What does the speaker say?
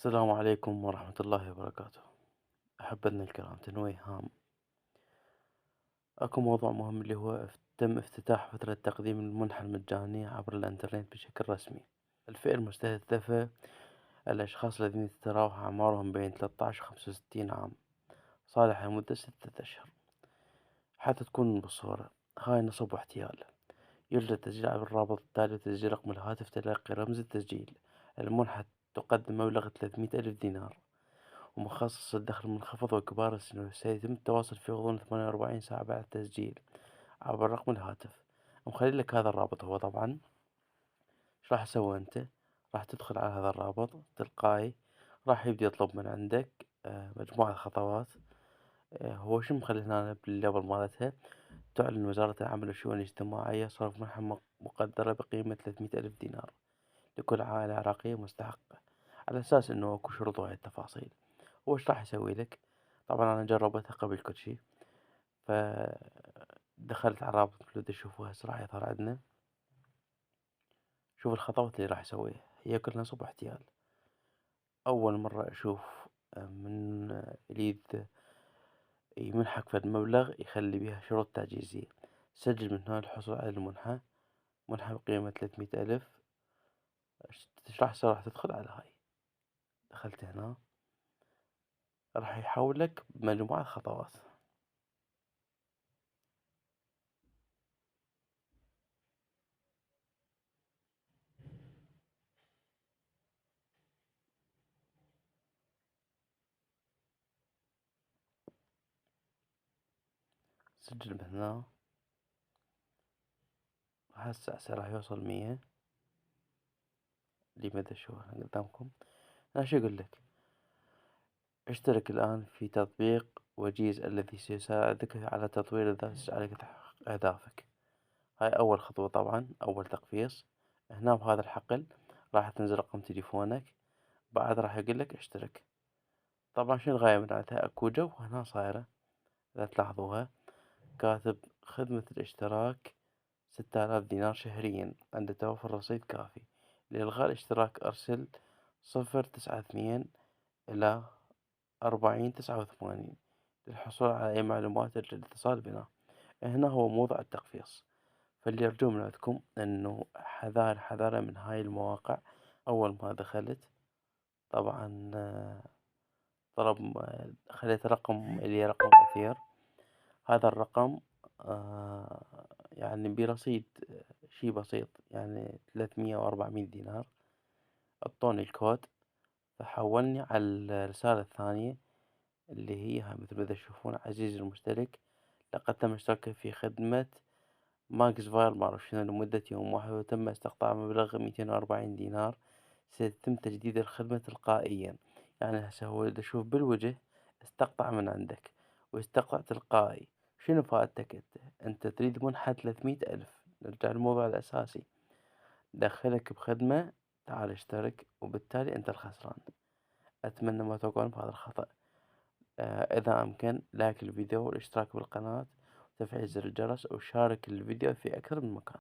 السلام عليكم ورحمة الله وبركاته. أحبتنا الكرام، تنويه هام. أكو موضوع مهم اللي هو تم افتتاح فترة تقديم المنحة المجانية عبر الإنترنت بشكل رسمي. الفئة المستهدفة الأشخاص الذين تتراوح أعمارهم بين 13 و 65 عام، صالحة لمدة 6 أشهر. حتى تكون بالصورة، هاي نصب واحتيال. يرجى التسجيل عبر الرابط التالي وتسجيل رقم الهاتف، تلقي رمز التسجيل. المنحة تقدم مبلغ 300 ألف دينار، ومخصص للدخل المنخفض وكبار السن، سيتم التواصل في غضون 48 ساعة بعد التسجيل عبر رقم الهاتف. مخلي لك هذا الرابط. هو طبعا ايش راح تسوي انت؟ راح تدخل على هذا الرابط تلقائي، راح يبدي يطلب من عندك مجموعة خطوات. هو شو مخلي هنا بالليبل مالتها؟ تعلن وزارة العمل والشؤون الاجتماعية صرف منحة مقدرة بقيمة 300 ألف دينار لكل عائلة عراقية مستحقة، على أساس إنه أكو شروط وهاي التفاصيل. هو إيش راح يسوي لك؟ طبعا أنا جربتها قبل كل شي، فدخلت على الرابط مثل اللي تشوفوه هسه راح يظهر عندنا. شوف الخطوات اللي راح يسويها، هي كلها نصب احتيال. أول مرة أشوف من يريد يمنحك في المبلغ يخلي بيها شروط تعجيزية. سجل من هنا الحصول على المنحة، منحة بقيمة 300 ألف. إيش راح تسوي؟ راح تدخل على هاي. دخلت هنا، راح يحولك بمجموعة خطوات. سجل من هنا. هسه راح يوصل 100 لمدى الشهور قدامكم. أنا شو أقول لك؟ اشترك الآن في تطبيق وجيز الذي سيساعدك على تطوير الذات على تحقيق أهدافك. هاي أول خطوة، طبعا أول تقفيص. هنا بهذا الحقل راح تنزل رقم تليفونك، بعد راح يقول لك اشترك. طبعا شنو الغاية من عندها؟ أكو جو هنا صايرة، إذا تلاحظوها كاتب خدمة الاشتراك 6000 دينار شهريا عند توفر رصيد كافي. لإلغاء الاشتراك أرسل 092 إلى 40 89 للحصول على أي معلومات يرجى الاتصال بنا. هنا هو موضع التقفيص. فاللي أرجوه من عندكم إنه حذار حذار من هاي المواقع. أول ما دخلت طبعا طلب خليت رقم اللي هي رقم أثير. هذا الرقم يعني برصيد شي بسيط، يعني 300 و400 دينار. أعطوني الكود، فحولني على الرسالة الثانية اللي هي هاي مثل ما تشوفون: عزيزي المشترك، لقد تم اشتراكك في خدمة ماكس فاير ما أعرف شنو لمدة يوم واحد، وتم استقطاع مبلغ 240 دينار. سيتم تجديد الخدمة تلقائيا. يعني هسه هو إذا شوف بالوجه استقطع من عندك، واستقطع تلقائي. شنو فائدتك أنت تريد منحة 300 ألف. نرجع للموضوع الأساسي، دخلك بخدمة، تعال اشترك، وبالتالي أنت الخسران. أتمنى ما تقعون بهذا الخطأ. إذا أمكن لايك الفيديو والاشتراك بالقناة وتفعيل زر الجرس، وشارك الفيديو في أكثر من مكان.